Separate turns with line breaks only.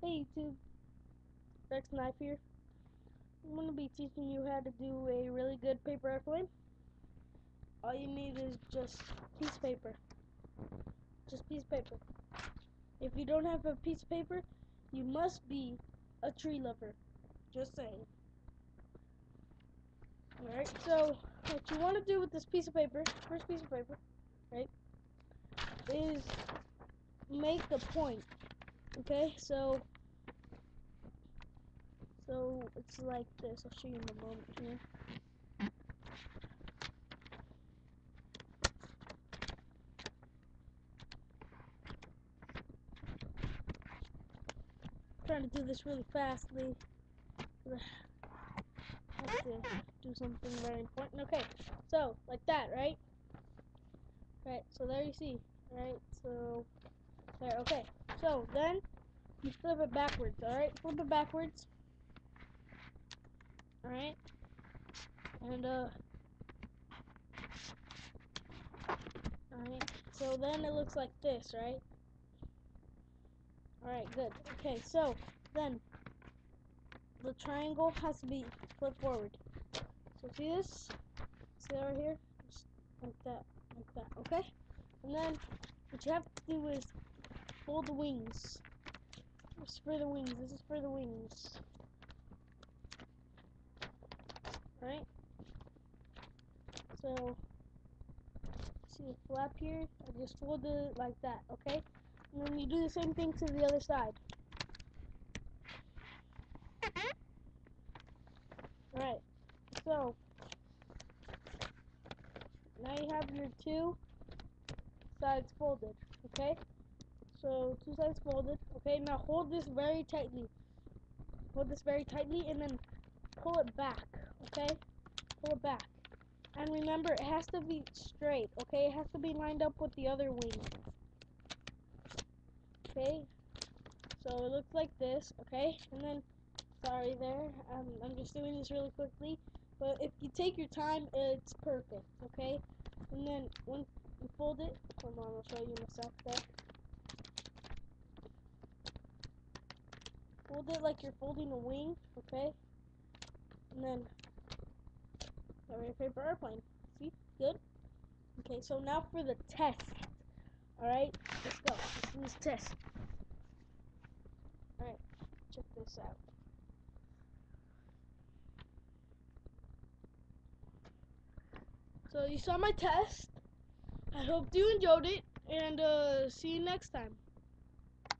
Hey YouTube, rexnife here. I'm going to be teaching you how to do a really good paper airplane. All you need is just piece of paper. Just piece of paper. If you don't have a piece of paper, you must be a tree lover. Just saying. Alright, so what you want to do with this piece of paper, first piece of paper, right, is make a point. Okay, so it's like this. I'll show you in a moment here. I'm trying to do this really fastly. I have to do something very important. Okay, so like that, right? Right, so there you see. Right, so there, okay. So then you flip it backwards, alright? Flip it backwards. Alright? And alright. So then it looks like this, right? Alright, good. Okay, so then the triangle has to be flipped forward. So see this? See that right here? Just like that, okay? And then what you have to do is fold the wings. This is for the wings. This is for the wings. Right? So, see the flap here? I just fold it like that, okay? And then you do the same thing to the other side. Alright, so now you have your two sides folded, okay? So, two sides folded, okay? Now hold this very tightly. Hold this very tightly and then pull it back, okay? Pull it back. And remember, it has to be straight, okay? It has to be lined up with the other wing. Okay? So it looks like this, okay? And then, sorry there, I'm just doing this really quickly. But if you take your time, it's perfect, okay? And then, once you fold it, hold on, I'll show you in a sec there. Fold it like you're folding a wing, okay? And then, have your paper airplane. See? Good? Okay, so now for the test. Alright, let's go. Let's do this test. Alright, check this out. So you saw my test. I hope you enjoyed it, and see you next time.